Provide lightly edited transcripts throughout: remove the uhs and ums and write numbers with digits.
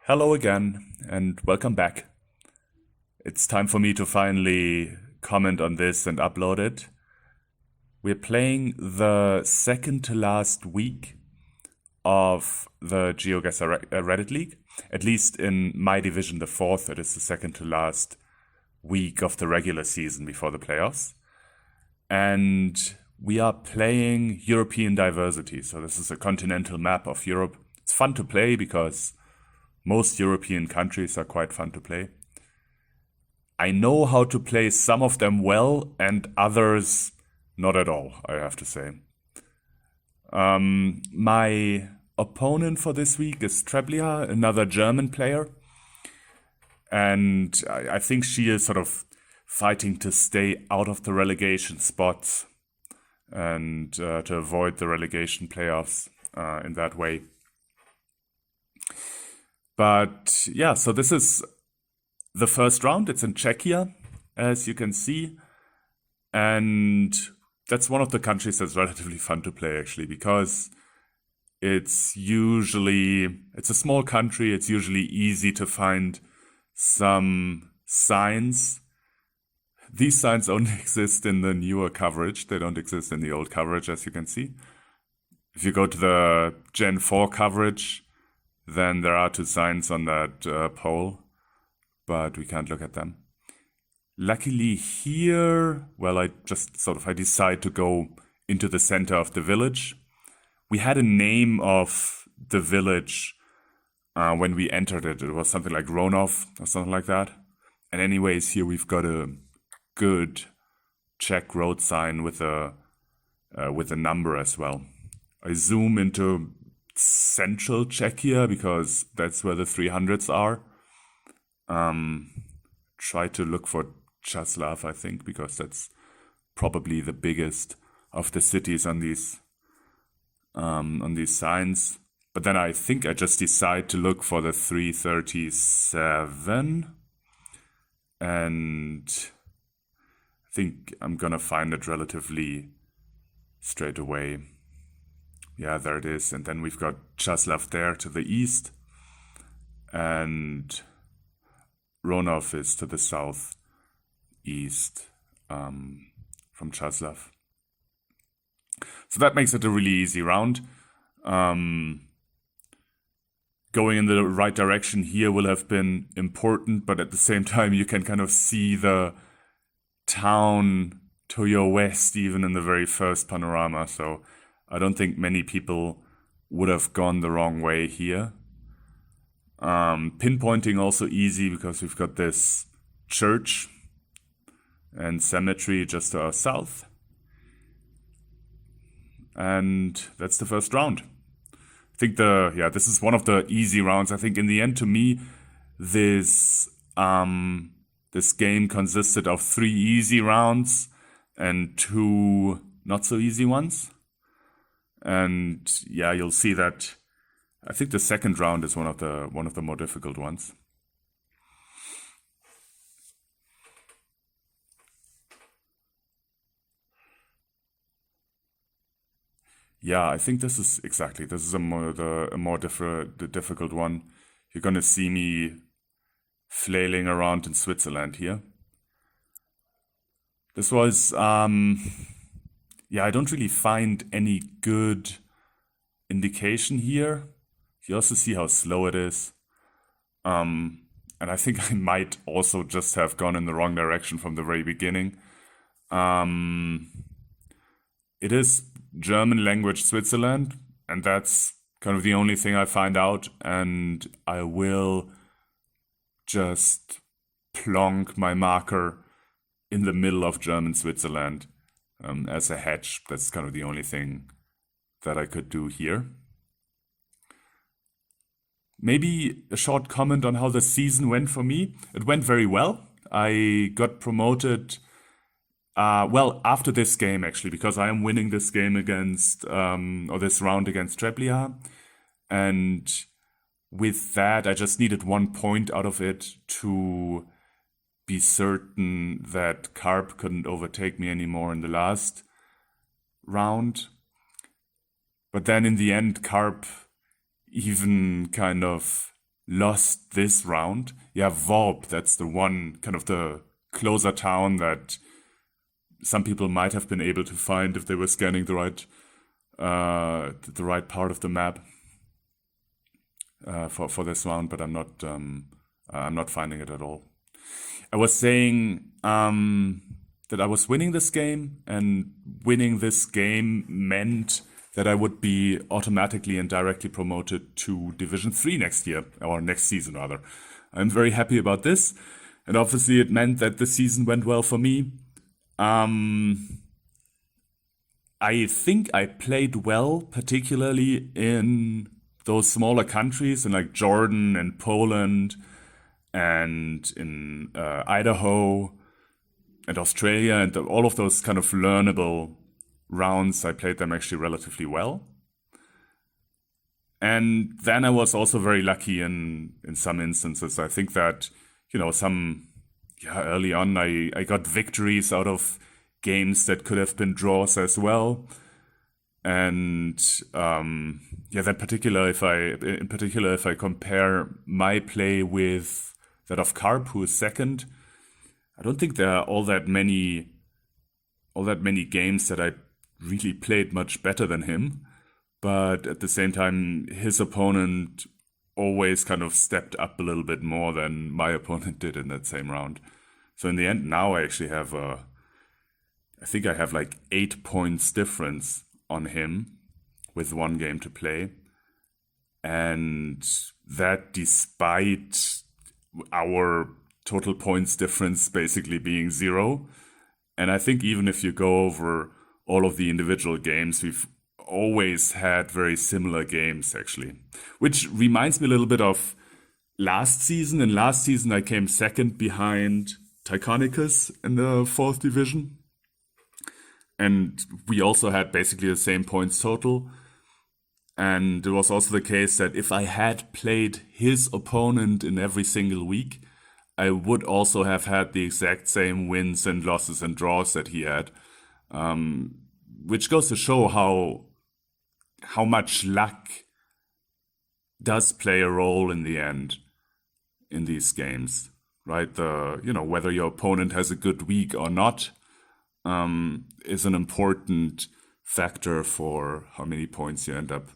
Hello again, and welcome back. It's time for me to finally comment on this and upload it. We're playing the second to last week of the Geoguessr Reddit League. At least in my division, the fourth, it is the second to last week of the regular season before the playoffs. And we are playing European diversity. So this is a continental map of Europe. It's fun to play because most European countries are quite fun to play. I know how to play some of them well and others not at all, I have to say. My opponent for this week is Trebliha, another German player. And I think she is sort of fighting to stay out of the relegation spots and to avoid the relegation playoffs in that way. But yeah, so this is the first round. It's in Czechia, as you can see. And that's one of the countries that's relatively fun to play, actually, because it's a small country. It's usually easy to find some signs. These signs only exist in the newer coverage. They don't exist in the old coverage, as you can see. If you go to the Gen 4 coverage, then there are two signs on that pole, but we can't look at them. Luckily here, well, I decide to go into the center of the village. We had a name of the village when we entered it. It was something like Ronov or something like that. And anyways, here we've got a good Czech road sign with a number as well. I zoom into central Czechia because that's where the 300s are. Try to look for Čáslav, I think, because that's probably the biggest of the cities on these signs. But then I think I just decide to look for the 337, and I think I'm gonna find it relatively straight away. Yeah, there it is. And then we've got Čáslav there to the east, and Ronov is to the southeast from Čáslav. So that makes it a really easy round. Going in the right direction here will have been important, but at the same time you can kind of see the town to your west even in the very first panorama. So I don't think many people would have gone the wrong way here. Pinpointing also easy because we've got this church and cemetery just to our south. And that's the first round. I think this is one of the easy rounds. I think in the end, to me, this game consisted of 3 easy rounds and 2 not so easy ones. And yeah, you'll see that I think the second round is one of the more difficult ones. Yeah, I think this is a more difficult one. You're gonna see me flailing around in Switzerland here. This was I don't really find any good indication here. You also see how slow it is. And I think I might also just have gone in the wrong direction from the very beginning. It is German language Switzerland, and that's kind of the only thing I find out, and I will just plonk my marker in the middle of German Switzerland as a hedge. That's kind of the only thing that I could do here. Maybe a short comment on how the season went for me. It went very well. I got promoted, after this game actually, because I am winning this game against, or this round against Trebliha. And with that, I just needed 1 point out of it to be certain that Carp couldn't overtake me anymore in the last round. But then in the end, Carp even kind of lost this round. Yeah, Vorp, that's the one, kind of the closer town that some people might have been able to find if they were scanning the right part of the map for this round, but I'm not finding it at all. I was saying that I was winning this game, and winning this game meant that I would be automatically and directly promoted to Division 3 next year, or next season rather. I'm very happy about this, and obviously it meant that the season went well for me. I think I played well, particularly in those smaller countries, in like Jordan and Poland and in Idaho and Australia, and all of those kind of learnable rounds. I played them actually relatively well. And then I was also very lucky in some instances. I think that, early on I got victories out of games that could have been draws as well. And then in particular, if I compare my play with that of Karp, who is second, I don't think there are all that many games that I really played much better than him. But at the same time, his opponent always kind of stepped up a little bit more than my opponent did in that same round. So in the end, now I actually have I think I have like 8 points difference on him with one game to play. And that despite our total points difference basically being 0. And I think even if you go over all of the individual games, we've always had very similar games, actually. Which reminds me a little bit of last season. In last season, I came second behind Tyconicus in the 4th division. And we also had basically the same points total. And it was also the case that if I had played his opponent in every single week, I would also have had the exact same wins and losses and draws that he had. Which goes to show how much luck does play a role in the end in these games, right? Whether your opponent has a good week or not is an important factor for how many points you end up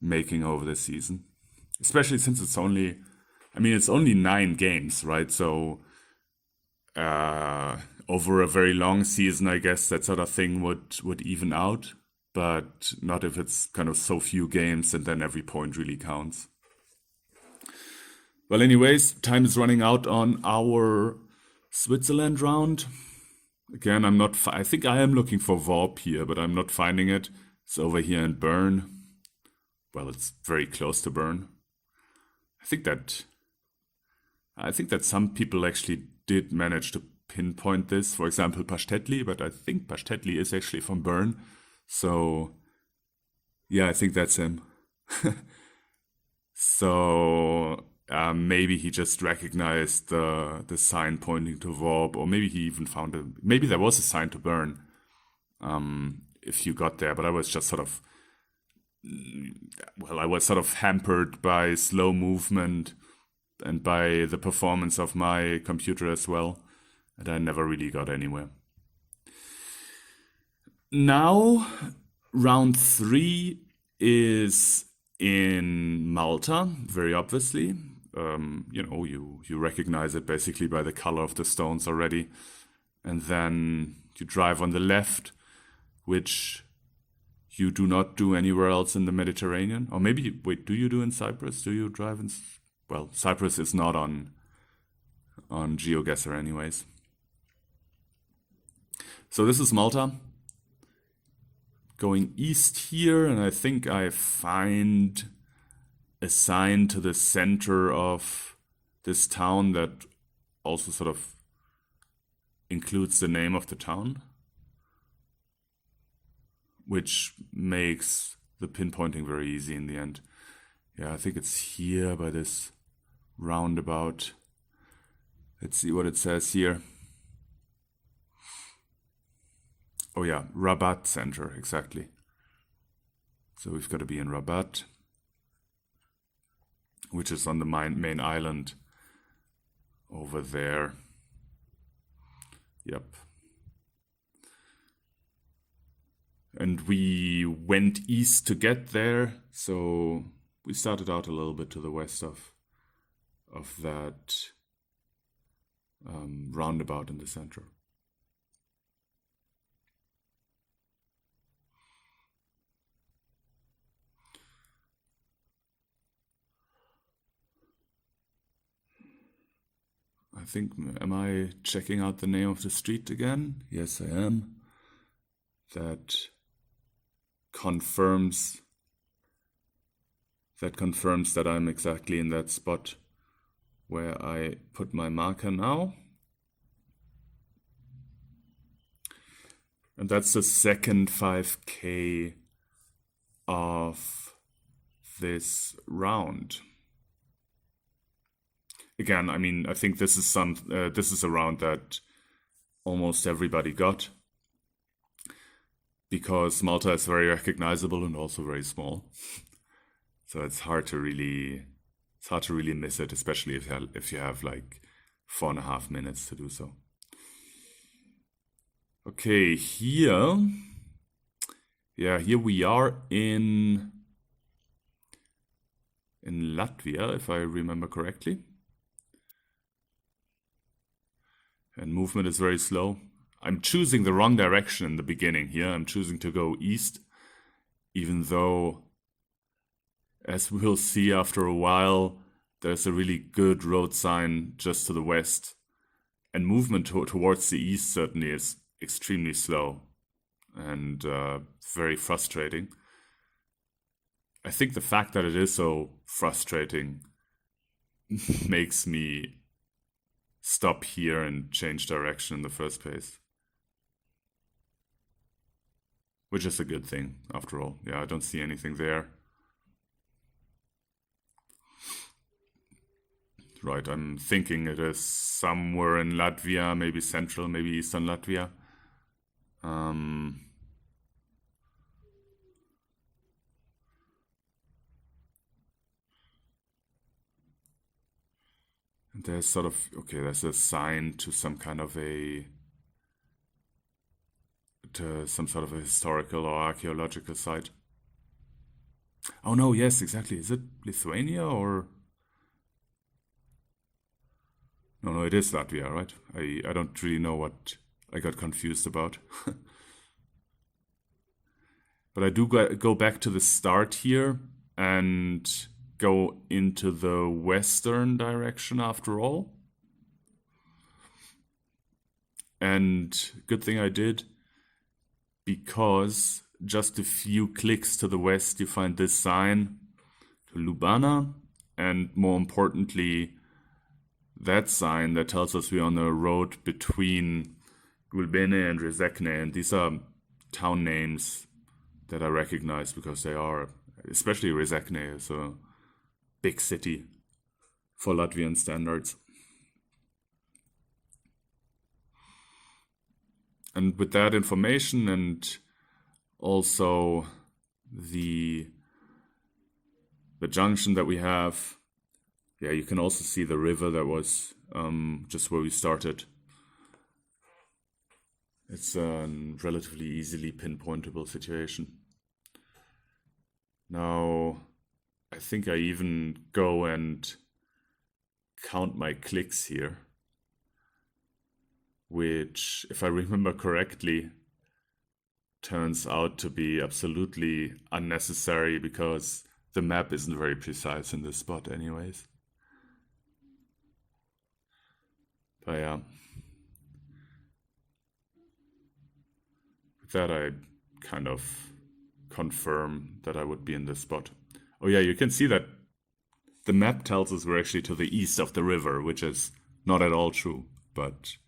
making over the season. Especially since it's only 9 games, right? So over a very long season, I guess that sort of thing would even out, but not if it's kind of so few games and then every point really counts. Well, anyways, time is running out on our Switzerland round. Again, I think I am looking for Vorp here, but I'm not finding it. It's over here in Bern. Well, it's very close to Bern. I think that some people actually did manage to pinpoint this. For example, Pastetli, but I think Pastetli is actually from Bern. So, yeah, I think that's him. So, maybe he just recognized the sign pointing to Vorp, or maybe he even maybe there was a sign to Bern if you got there, but I was just sort of hampered by slow movement and by the performance of my computer as well, and I never really got anywhere. Now, round 3 is in Malta, very obviously. You recognize it basically by the color of the stones already. And then you drive on the left, which you do not do anywhere else in the Mediterranean. Or maybe, do you do in Cyprus? Do you drive in... Well, Cyprus is not on Geoguessr anyways. So this is Malta. Going east here, and I think I find a sign to the center of this town that also sort of includes the name of the town, which makes the pinpointing very easy in the end. Yeah, I think it's here by this roundabout. Let's see what it says here. Oh yeah, Rabat Center, exactly. So we've got to be in Rabat. which is on the main island over there. Yep. And we went east to get there, so we started out a little bit to the west of that roundabout in the center. I think, am I checking out the name of the street again? Yes, I am. That confirms that I'm exactly in that spot where I put my marker now. And that's the second 5K of this round. Again, I mean, I think this is a round that almost everybody got, because Malta is very recognizable and also very small. So it's hard to really miss it, especially if you have like 4.5 minutes to do so. Okay, here we are in Latvia, if I remember correctly. And movement is very slow. I'm choosing the wrong direction in the beginning here. I'm choosing to go east, even though, as we'll see after a while, there's a really good road sign just to the west. And movement towards the east certainly is extremely slow and very frustrating. I think the fact that it is so frustrating makes me stop here and change direction in the first place. Which is a good thing, after all. Yeah, I don't see anything there. Right, I'm thinking it is somewhere in Latvia, maybe central, maybe eastern Latvia. And there's sort of, okay, there's a sign to some kind of some sort of a historical or archaeological site. Oh no, yes, exactly. Is it Lithuania or? No, it is Latvia, right? I don't really know what I got confused about. But I do go back to the start here and go into the western direction after all. And good thing I did, because just a few clicks to the west you find this sign to Ljubljana, and more importantly that sign that tells us we're on a road between Gulbene and Rezekne, and these are town names that I recognize because they are, especially Rezekne is a big city for Latvian standards. And with that information and also the junction that we have, yeah, you can also see the river that was just where we started. It's a relatively easily pinpointable situation. Now, I think I even go and count my clicks here, which, if I remember correctly, turns out to be absolutely unnecessary because the map isn't very precise in this spot anyways. But yeah, with that I kind of confirm that I would be in this spot. Oh yeah, you can see that the map tells us we're actually to the east of the river, which is not at all true, but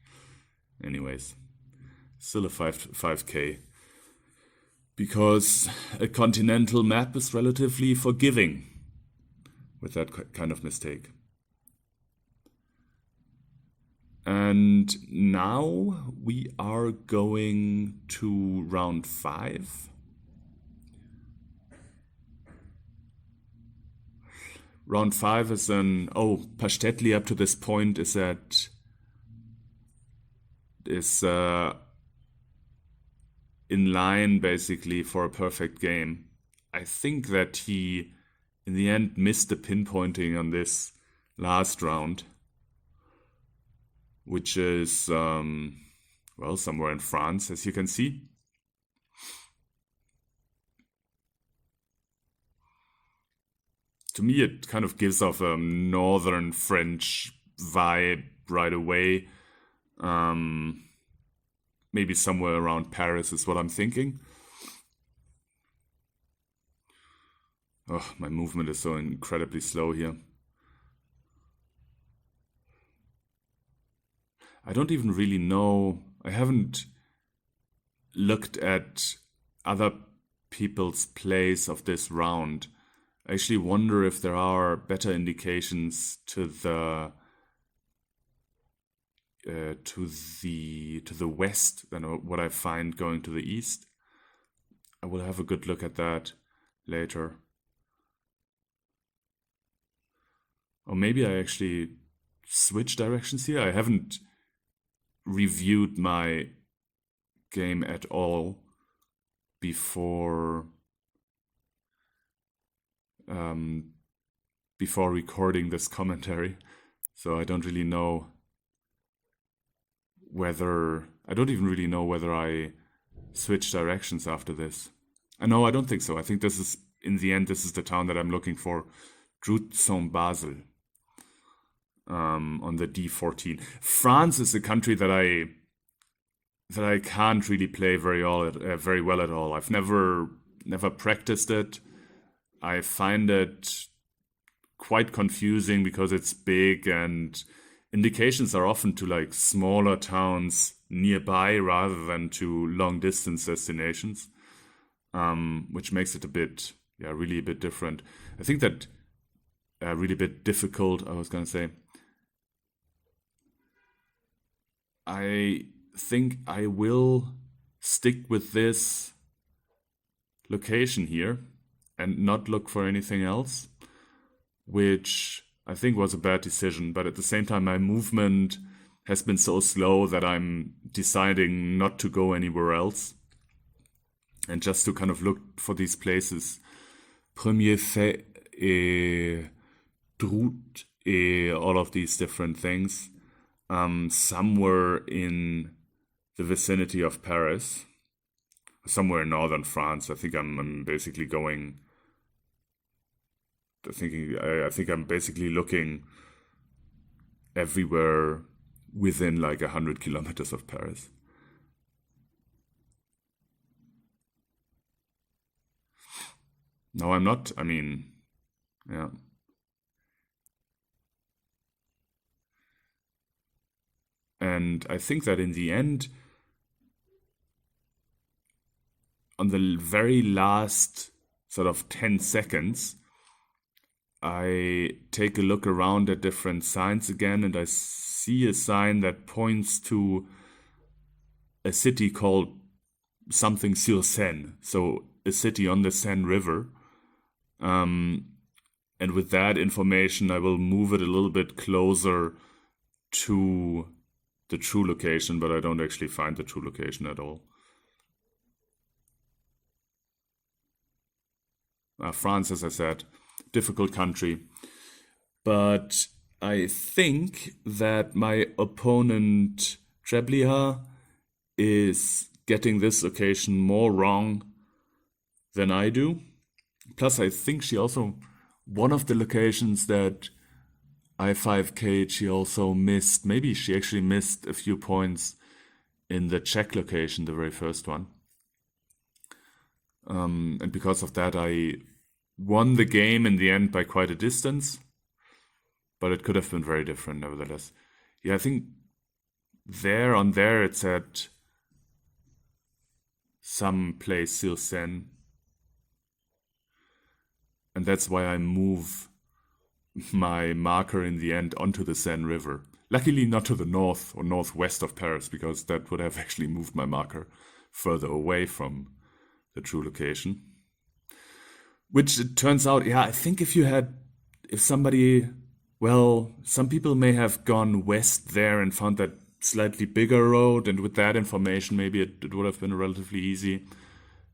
anyways, still a 5K. Because a continental map is relatively forgiving with that kind of mistake. And now we are going to round 5. Round 5 is Pastetli up to this point is in line basically for a perfect game. I think that he, in the end, missed the pinpointing on this last round, which is, somewhere in France, as you can see. To me, it kind of gives off a northern French vibe right away. Maybe somewhere around Paris is what I'm thinking. Oh, my movement is so incredibly slow here. I don't even really know. I haven't looked at other people's plays of this round. I actually wonder if there are better indications to the west than what I find going to the east. I will have a good look at that later. Or maybe I actually switch directions here. I haven't reviewed my game at all before recording this commentary, so I don't really know whether I switch directions after this. No, I don't think so. I think this is, in the end, this is the town that I'm looking for, Drut-Saint-Basel, on the D14. France is a country that I can't really play very well at all. I've never practiced it. I find it quite confusing because it's big and indications are often to like smaller towns nearby rather than to long distance destinations, which makes it really a bit different. I think that really a bit difficult, I was going to say. I think I will stick with this location here and not look for anything else, which I think was a bad decision. But at the same time, my movement has been so slow that I'm deciding not to go anywhere else and just to kind of look for these places. Premier fait et Drout et all of these different things, somewhere in the vicinity of Paris, somewhere in northern France. I think I'm basically going. I think I'm basically looking everywhere within like 100 kilometers of Paris. No, I'm not. I mean, yeah. And I think that in the end, on the very last sort of 10 seconds, I take a look around at different signs again, and I see a sign that points to a city called something sur Seine, so a city on the Seine River. And with that information, I will move it a little bit closer to the true location, but I don't actually find the true location at all. France, as I said, difficult country. But I think that my opponent, Trebliha, is getting this location more wrong than I do. Plus, I think she also, one of the locations that I 5K'd, she also missed. Maybe she actually missed a few points in the Czech location, the very first one. And because of that, I won the game in the end by quite a distance. But it could have been very different, nevertheless. Yeah, I think on there it's at some place sur Seine. And that's why I move my marker in the end onto the Seine River. Luckily not to the north or northwest of Paris, because that would have actually moved my marker further away from the true location. Which it turns out, yeah, I think if you had if somebody, well, some people may have gone west there and found that slightly bigger road, and with that information, maybe it would have been a relatively easy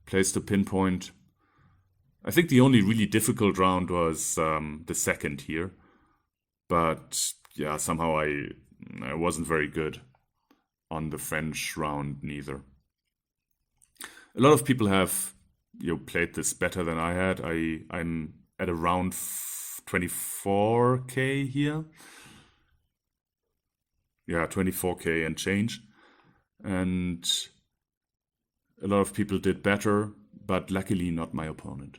place to pinpoint. I think the only really difficult round was the second here, but yeah, somehow I wasn't very good on the French round neither. A lot of people have played this better than I had. I'm at around 24k here. Yeah, 24k and change. And a lot of people did better, but luckily not my opponent.